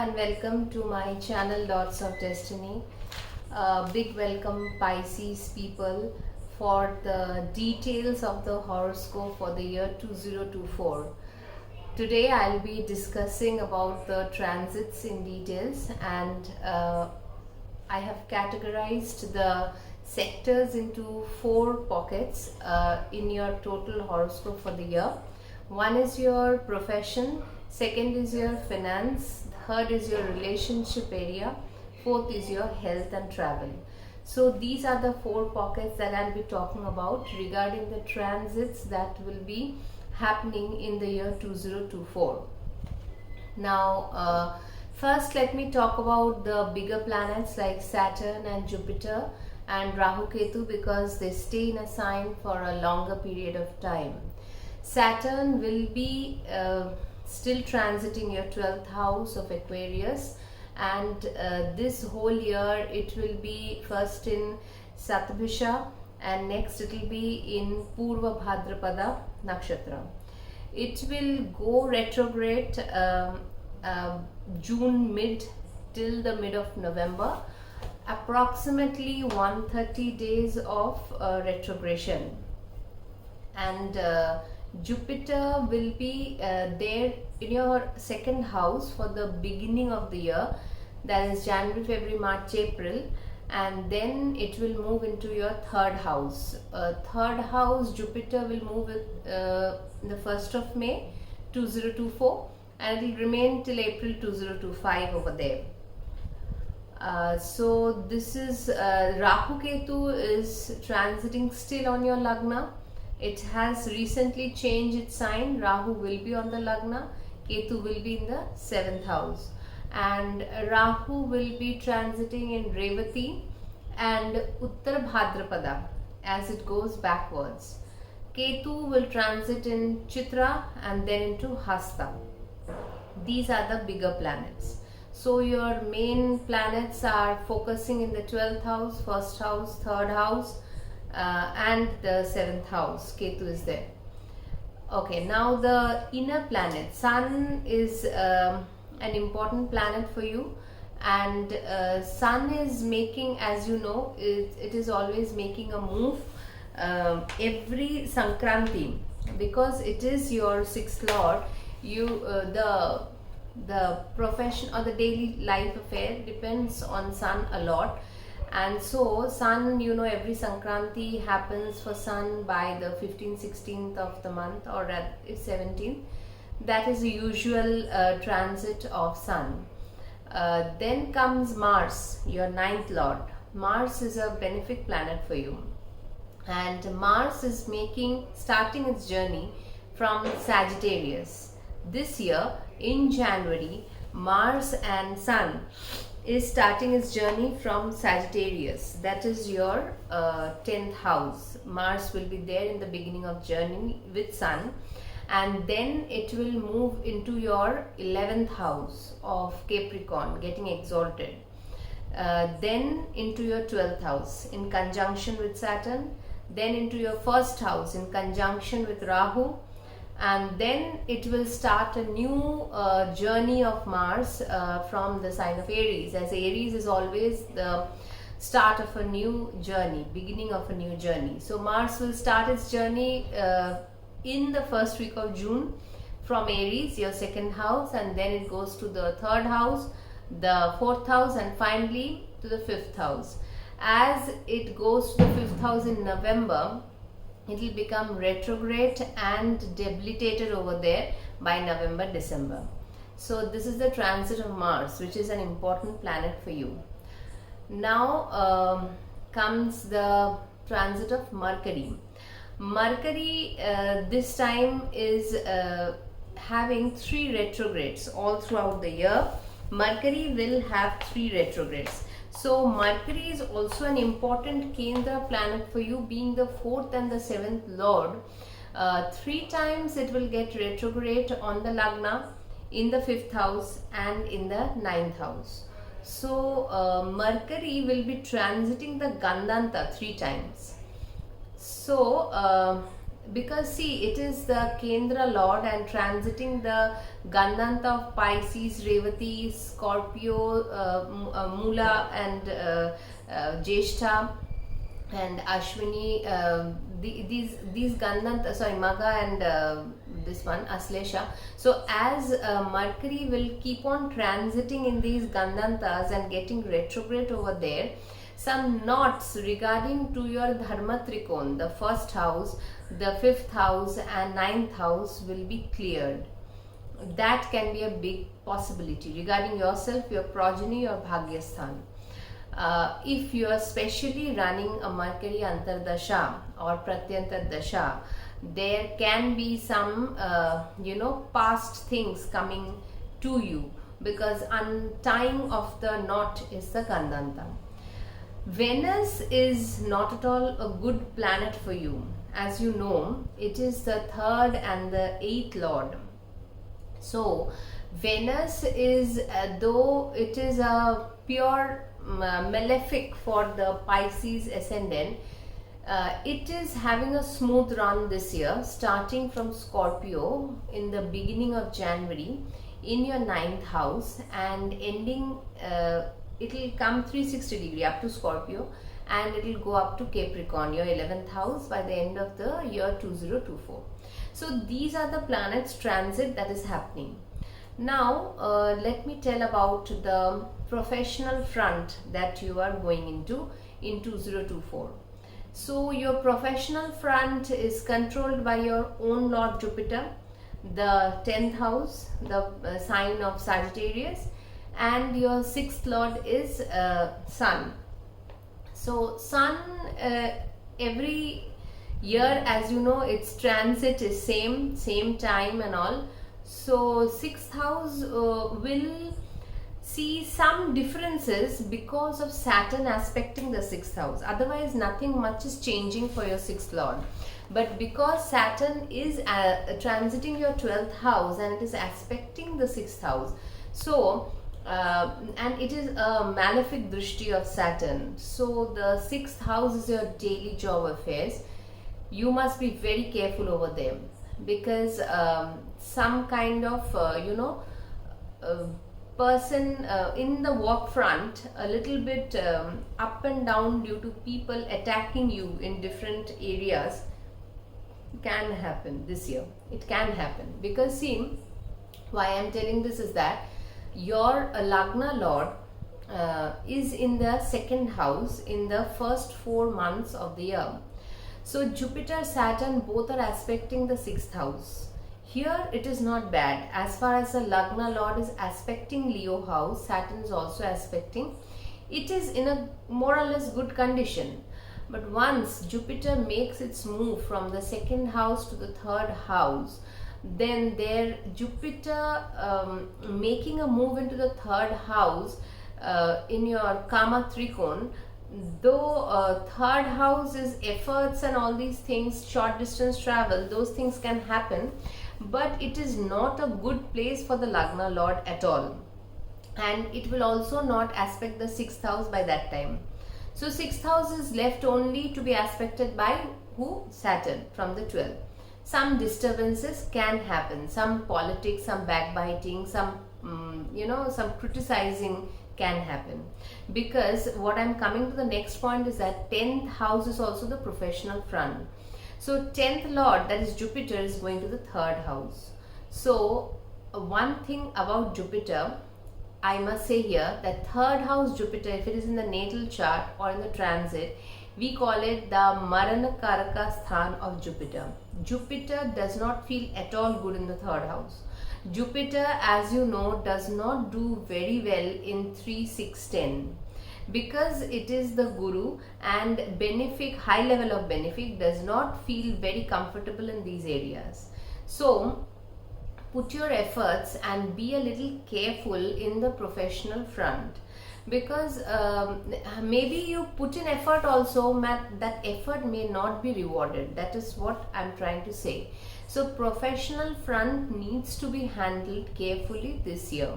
and welcome to my channel Dots of Destiny. Big welcome Pisces people for the details of the horoscope for the year 2024. Today I'll be discussing about the transits in details, and I have categorized the sectors into 4 pockets in your total horoscope for the year. One is your profession, second is your finance, third is your relationship area, fourth is your health and travel. So these are the 4 pockets that I'll be talking about regarding the transits that will be happening in the year 2024. Now, first let me talk about the bigger planets like Saturn and Jupiter and Rahu Ketu, because they stay in a sign for a longer period of time. Saturn will be still transiting your 12th house of Aquarius, and this whole year it will be first in Satabhisha and next it will be in Purva Bhadrapada Nakshatra. It will go retrograde June mid till the mid of November, approximately 130 days of retrogression. And Jupiter will be there in your second house for the beginning of the year, that is January, February, March, April, and then it will move into your third house. Third house, Jupiter will move the 1st of May 2024 and it will remain till April 2025 over there. So this is Rahu Ketu is transiting still on your Lagna. It has recently changed its sign. Rahu will be on the Lagna, Ketu will be in the 7th house, and Rahu will be transiting in Revati and Uttar Bhadrapada as it goes backwards. Ketu will transit in Chitra and then into Hasta. These are the bigger planets. So your main planets are focusing in the 12th house, 1st house, 3rd house, and the 7th house. Ketu is there. Okay, now the inner planet. Sun is an important planet for you, and Sun is making, as you know, it is always making a move every Sankranti, because it is your 6th lord. The profession or the daily life affair depends on Sun a lot. And so Sun, every Sankranti happens for Sun by the 15th, 16th of the month, or at 17th. That is the usual transit of Sun. Then comes Mars, your 9th lord. Mars is a benefic planet for you. And Mars is starting its journey from Sagittarius. This year, in January, Mars and Sun is starting its journey from Sagittarius. That is your 10th house. Mars will be there in the beginning of journey with Sun, and then it will move into your 11th house of Capricorn, getting exalted. Then into your 12th house in conjunction with Saturn, then into your 1st house in conjunction with Rahu, and then it will start a new journey of Mars from the sign of Aries, as Aries is always the start of a new journey, beginning of a new journey. So Mars will start its journey in the first week of June from Aries, your 2nd house, and then it goes to the 3rd house, the 4th house, and finally to the 5th house. As it goes to the 5th house in November, it will become retrograde and debilitated over there by November, December. So this is the transit of Mars, which is an important planet for you. Now comes the transit of Mercury. Mercury this time is having 3 retrogrades all throughout the year. Mercury will have 3 retrogrades. So Mercury is also an important Kendra planet for you, being the 4th and the 7th lord. 3 times it will get retrograde on the Lagna, in the 5th house and in the 9th house. So Mercury will be transiting the Gandanta 3 times. So because see, it is the Kendra Lord and transiting the Gandanta of Pisces, Revati, Scorpio, Mula and Jeshta and Ashwini, these Gandanta, sorry, Maga and this one Aslesha. So as Mercury will keep on transiting in these Gandantas and getting retrograde over there, some knots regarding to your Dharma Trikon, the first house, the fifth house and ninth house will be cleared. That can be a big possibility regarding yourself, your progeny, your Bhagyasthan. If you are specially running a Mercury Antardasha or Pratyantar Dasha, there can be some past things coming to you, because untying of the knot is the Gandanta. Venus is not at all a good planet for you. As you know, it is the third and the eighth lord. So Venus is, though it is a pure malefic for the Pisces ascendant, it is having a smooth run this year, starting from Scorpio in the beginning of January in your ninth house and ending, it will come 360 degree up to Scorpio and it will go up to Capricorn, your 11th house, by the end of the year 2024. So these are the planets transit that is happening. Now let me tell about the professional front that you are going into in 2024. So your professional front is controlled by your own Lord Jupiter, the 10th house, the sign of Sagittarius, and your 6th Lord is Sun. So Sun, every year, as you know, its transit is same time and all. So 6th house will see some differences because of Saturn aspecting the 6th house. Otherwise nothing much is changing for your 6th Lord. But because Saturn is transiting your 12th house and it is aspecting the 6th house, so and it is a malefic drishti of Saturn, so the 6th house is your daily job affairs. You must be very careful over them, because some kind of person in the work front, a little bit up and down due to people attacking you in different areas can happen this year. It can happen because, see, why I am telling this is that your Lagna Lord is in the 2nd house in the first 4 months of the year. So Jupiter, Saturn both are aspecting the 6th house. Here it is not bad. As far as the Lagna Lord is aspecting Leo house, Saturn is also aspecting. It is in a more or less good condition. But once Jupiter makes its move from the 2nd house to the 3rd house, then there Jupiter making a move into the 3rd house in your Kama Trikon, though 3rd house is efforts and all these things, short distance travel, those things can happen, but it is not a good place for the Lagna Lord at all, and it will also not aspect the 6th house by that time. So 6th house is left only to be aspected by who? Saturn from the 12th. Some disturbances can happen, some politics, some backbiting, some some criticizing can happen, because what I'm coming to the next point is that 10th house is also the professional front. So 10th Lord, that is Jupiter, is going to the 3rd house. So one thing about Jupiter, I must say here, that 3rd house Jupiter, if it is in the natal chart or in the transit, we call it the Marana Karaka Sthan of Jupiter. Jupiter does not feel at all good in the 3rd house. Jupiter, as you know, does not do very well in 3, 6, 10, because it is the Guru, and benefic, high level of benefic, does not feel very comfortable in these areas. So put your efforts and be a little careful in the professional front, because maybe you put in effort also, that effort may not be rewarded. That is what I'm trying to say. So professional front needs to be handled carefully this year.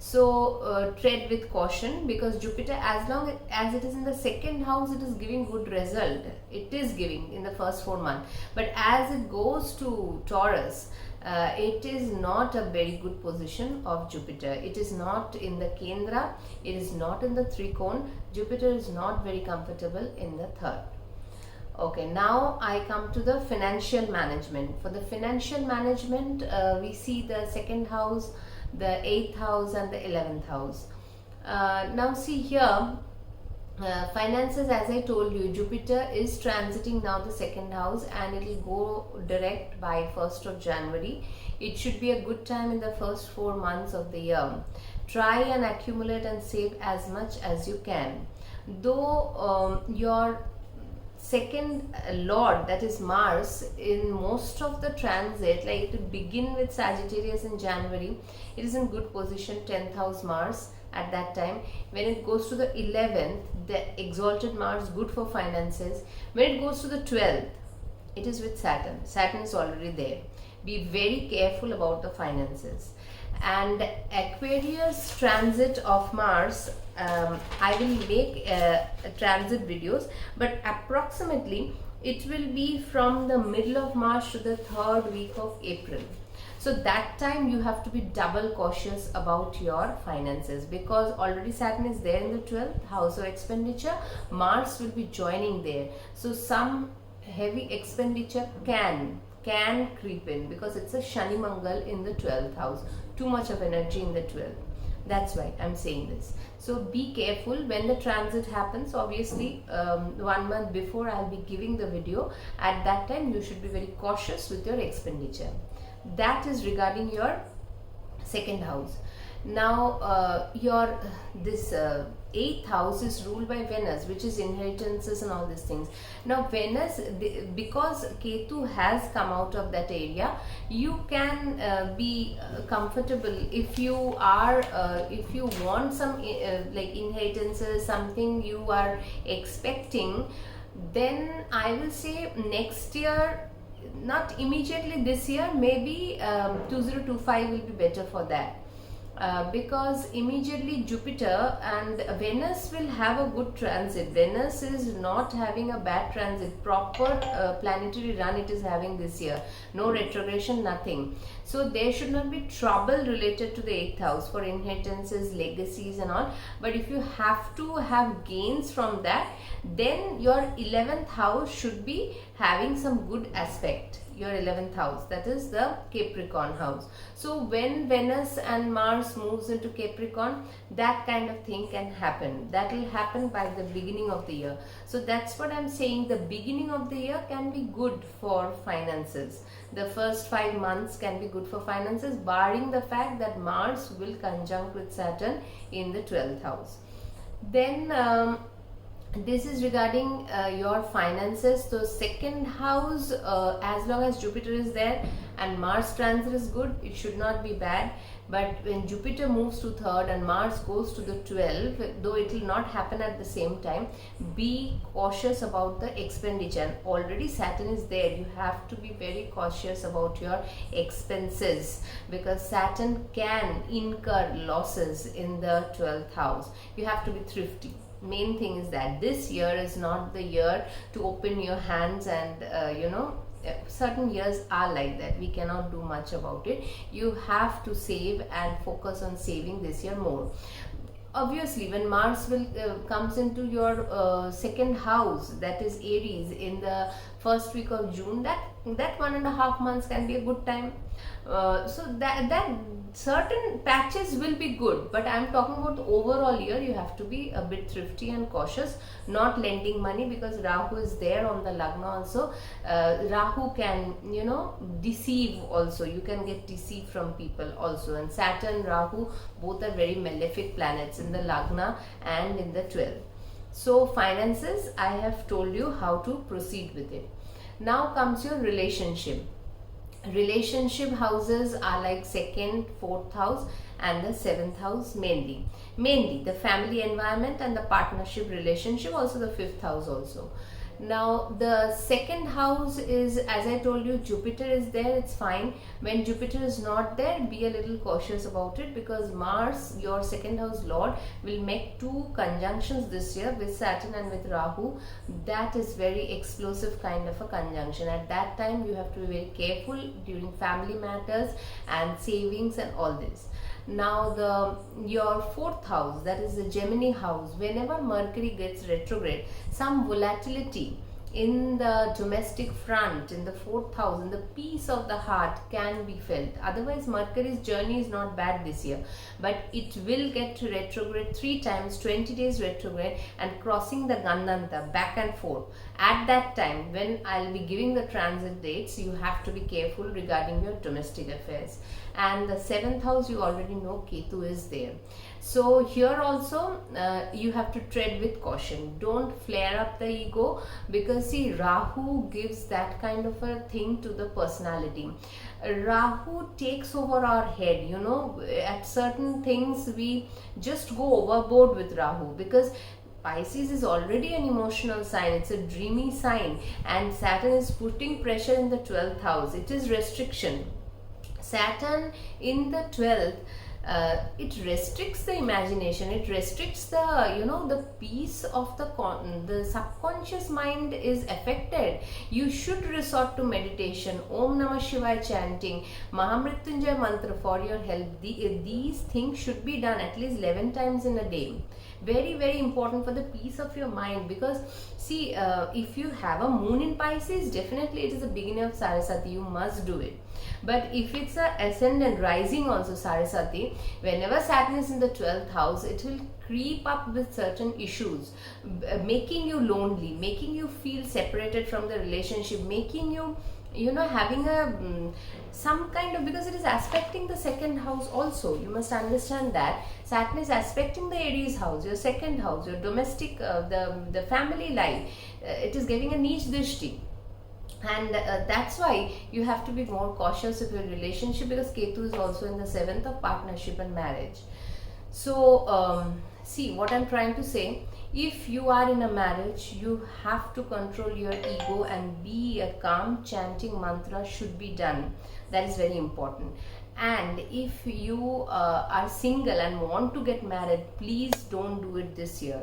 So tread with caution, because Jupiter, as long as it is in the second house, it is giving good result. It is giving in the first 4 months, but as it goes to Taurus, it is not a very good position of Jupiter. It is not in the Kendra, it is not in the Trikon. Jupiter is not very comfortable in the third. Okay, now I come to the financial management. For the financial management, we see the second house, the 8th house and the 11th house. Now see here, finances, as I told you, Jupiter is transiting now the second house, and it will go direct by 1st of January. It should be a good time in the first 4 months of the year. Try and accumulate and save as much as you can. Though your second lord, that is Mars, in most of the transit, like to begin with Sagittarius in January, it is in good position, 10th house Mars at that time. When it goes to the 11th, the exalted Mars, good for finances. When it goes to the 12th, it is with Saturn. Saturn is already there. Be very careful about the finances. And Aquarius transit of Mars, I will make transit videos, but approximately it will be from the middle of March to the 3rd week of April. So that time you have to be double cautious about your finances, because already Saturn is there in the 12th house of expenditure. Mars will be joining there, so some heavy expenditure can creep in, because it's a Shani Mangal in the 12th house. Too much of energy in the 12th. That's why I'm saying this. So be careful when the transit happens. Obviously 1 month before I'll be giving the video. At that time you should be very cautious with your expenditure. That is regarding your second house. Now your this 8th house is ruled by Venus, which is inheritances and all these things. Now Venus, because Ketu has come out of that area, you can be comfortable if you are if you want some like inheritances, something you are expecting, then I will say next year, not immediately this year, maybe 2025 will be better for that. Because immediately Jupiter and Venus will have a good transit. Venus is not having a bad transit, proper planetary run it is having this year, no retrogression, nothing. So there should not be trouble related to the 8th house for inheritances, legacies and all. But if you have to have gains from that, then your 11th house should be having some good aspect. Your 11th house, that is the Capricorn house. So when Venus and Mars moves into Capricorn, that kind of thing can happen. That will happen by the beginning of the year. So that's what I'm saying, the beginning of the year can be good for finances. The first 5 months can be good for finances, barring the fact that Mars will conjunct with Saturn in the 12th house. Then this is regarding your finances. So second house, as long as Jupiter is there and Mars transit is good, it should not be bad. But when Jupiter moves to 3rd and Mars goes to the 12th, though it will not happen at the same time, be cautious about the expenditure. And already Saturn is there, you have to be very cautious about your expenses, because Saturn can incur losses in the 12th house. You have to be thrifty. Main thing is that this year is not the year to open your hands and certain years are like that. We cannot do much about it. You have to save and focus on saving this year more. Obviously when Mars will comes into your second house, that is Aries, in the first week of June, that 1.5 months can be a good time. So that certain patches will be good, but I'm talking about the overall year. You have to be a bit thrifty and cautious, not lending money, because Rahu is there on the Lagna also. Rahu can deceive also. You can get deceived from people also. And Saturn, Rahu, both are very malefic planets in the Lagna and in the 12th. So finances, I have told you how to proceed with it. Now comes your relationship. Relationship houses are like 2nd, 4th house and the 7th house mainly the family environment and the partnership relationship, also the 5th house also. Now the second house is, as I told you, Jupiter is there, it's fine. When Jupiter is not there, be a little cautious about it, because Mars, your second house lord, will make two conjunctions this year with Saturn and with Rahu. That is very explosive kind of a conjunction. At that time you have to be very careful during family matters and savings and all this. Now your fourth house, that is the Gemini house, whenever Mercury gets retrograde, some volatility in the domestic front, in the fourth house, in the peace of the heart can be felt. Otherwise Mercury's journey is not bad this year, but it will get to retrograde 3 times, 20 days retrograde, and crossing the Gandanta back and forth. At that time, when I'll be giving the transit dates, you have to be careful regarding your domestic affairs. And the 7th house, you already know Ketu is there. So here also you have to tread with caution. Don't flare up the ego, because see, Rahu gives that kind of a thing to the personality. Rahu takes over our head, you know. At certain things we just go overboard with Rahu, because Pisces is already an emotional sign, it's a dreamy sign, and Saturn is putting pressure in the 12th house. It is restriction. Saturn in the 12th, it restricts the imagination, it restricts the, you know, the peace of the subconscious mind is affected. You should resort to meditation, Om Namah Shivaya chanting, Mahamrityunjay mantra for your health. These things should be done at least 11 times in a day. Very, very important for the peace of your mind, because see, if you have a moon in Pisces, definitely it is the beginning of Saraswati, you must do it. But if it's a ascendant rising also Saraswati, whenever Saturn is in the 12th house, it will creep up with certain issues, making you lonely, making you feel separated from the relationship, making you, you know, having a some kind of, because it is aspecting the second house also. You must understand that Saturn is aspecting the Aries house, your second house, your domestic, the family life. It is getting a niche drishti. And that's why you have to be more cautious of your relationship, because Ketu is also in the 7th of partnership and marriage. So see what I'm trying to say. If you are in a marriage, you have to control your ego, and be a calm chanting mantra should be done. That is very important. And if you are single and want to get married, please don't do it this year,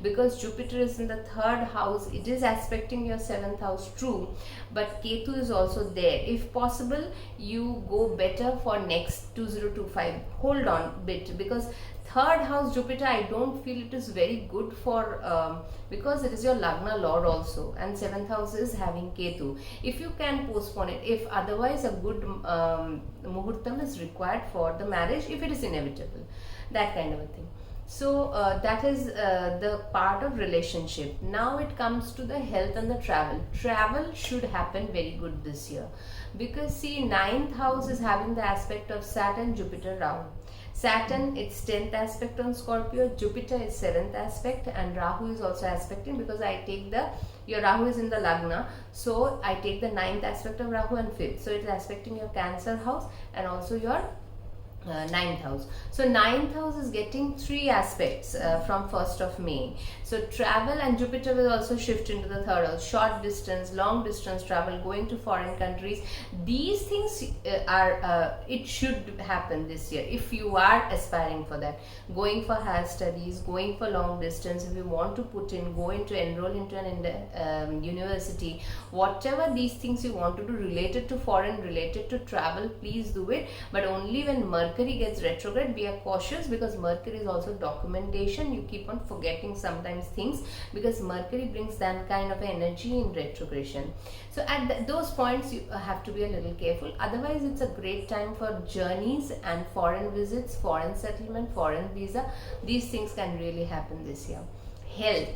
because Jupiter is in the 3rd house. It is aspecting your 7th house, true, but Ketu is also there. If possible, you go better for next 2025. Hold on bit, because 3rd house Jupiter, I don't feel it is very good for, because it is your Lagna Lord also, and 7th house is having Ketu. If you can postpone it, if otherwise a good Muhurtam is required for the marriage, if it is inevitable, that kind of a thing. So that is the part of relationship. Now it comes to the health and the travel. Travel should happen very good this year, because see, 9th house is having the aspect of Saturn, Jupiter, Rahu. Saturn, its 10th aspect on Scorpio, Jupiter is 7th aspect, and Rahu is also aspecting, because I take your Rahu is in the Lagna, so I take the 9th aspect of Rahu and 5th, so it is aspecting your Cancer house and also your 9th house. So 9th house is getting 3 aspects from 1st of May. So travel, and Jupiter will also shift into the 3rd house. Short distance, long distance travel, going to foreign countries. These things it should happen this year if you are aspiring for that. Going for higher studies, going for long distance, if you want to enroll into an university, whatever these things you want to do related to foreign, related to travel, please do it. But only when Mercury gets retrograde, be cautious, because Mercury is also documentation. You keep on forgetting sometimes things, because Mercury brings that kind of energy in retrogression. So at those points you have to be a little careful. Otherwise it's a great time for journeys and foreign visits, foreign settlement, foreign visa. These things can really happen this year. Health,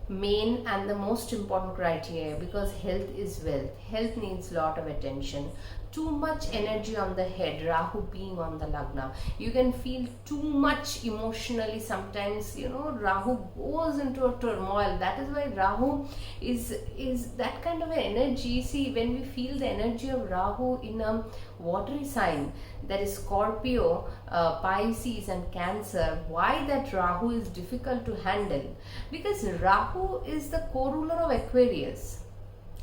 main and the most important criteria, because health is wealth. Health needs lot of attention. too much energy on the head, Rahu being on the Lagna. You can feel too much emotionally sometimes, Rahu goes into a turmoil. That is why Rahu is that kind of an energy. See, when we feel the energy of Rahu in a watery sign, that is Scorpio, Pisces and Cancer, why that Rahu is difficult to handle? Because Rahu is the co-ruler of Aquarius.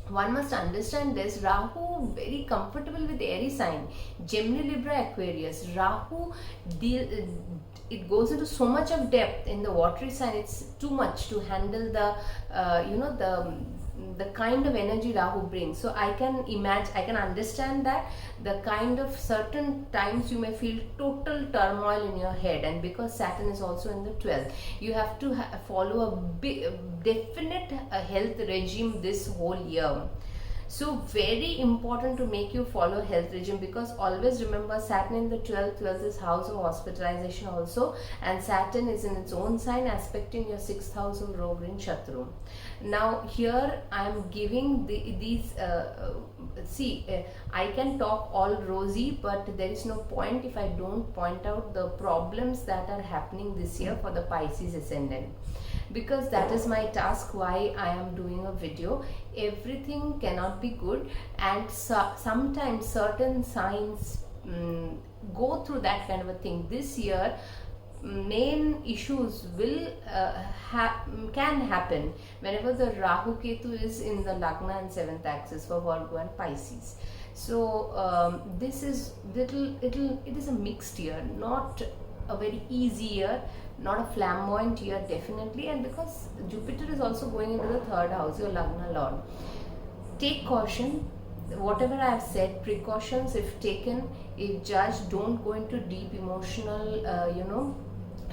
One must understand this. Rahu very comfortable with airy sign, Gemini, Libra, Aquarius. Rahu it goes into so much of depth. In the watery sign, it's too much to handle the kind of energy Rahu brings. So I can imagine, I can understand that the kind of certain times you may feel total turmoil in your head, and because Saturn is also in the 12th, you have to follow a definite health regime this whole year. So very important to make you follow health regime, because always remember Saturn in the 12th is house of hospitalization also, and Saturn is in its own sign aspecting your 6th house of Rogrin Shatru. Now here I am giving these I can talk all rosy, but there is no point if I don't point out the problems that are happening this year for the Pisces ascendant, because that is my task, why I am doing a video. Everything cannot be good, and sometimes certain signs go through that kind of a thing. This year main issues will can happen whenever the Rahu Ketu is in the Lagna and 7th axis for Virgo and Pisces. So this is it is a mixed year, not a very easy year, not a flamboyant year definitely, and because Jupiter is also going into the 3rd house, your Lagna Lord. Take caution. Whatever I have said, precautions if taken, if judged, don't go into deep emotional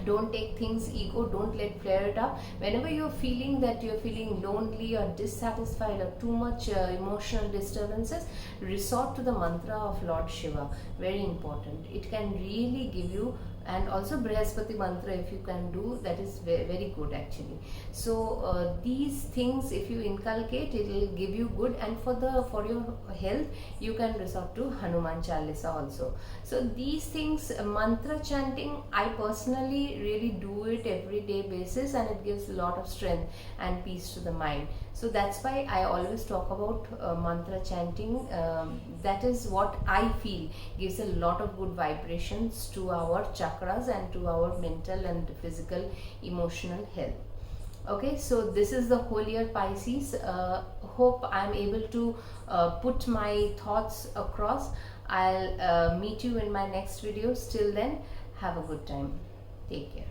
don't take things ego, don't let flare it up. Whenever you're feeling that you're feeling lonely or dissatisfied or too much emotional disturbances, resort to the mantra of Lord Shiva. Very important. It can really give you, and also Brihaspati mantra if you can do, that is very, very good actually. So these things if you inculcate, it will give you good, and for your health you can resort to Hanuman Chalisa also. So these things, mantra chanting, I personally really do it everyday basis, and it gives a lot of strength and peace to the mind. So that's why I always talk about mantra chanting. That is what I feel gives a lot of good vibrations to our chakras and to our mental and physical emotional health. Okay, so this is the whole year Pisces. Hope I am able to put my thoughts across. I'll meet you in my next video. Till then, have a good time. Take care.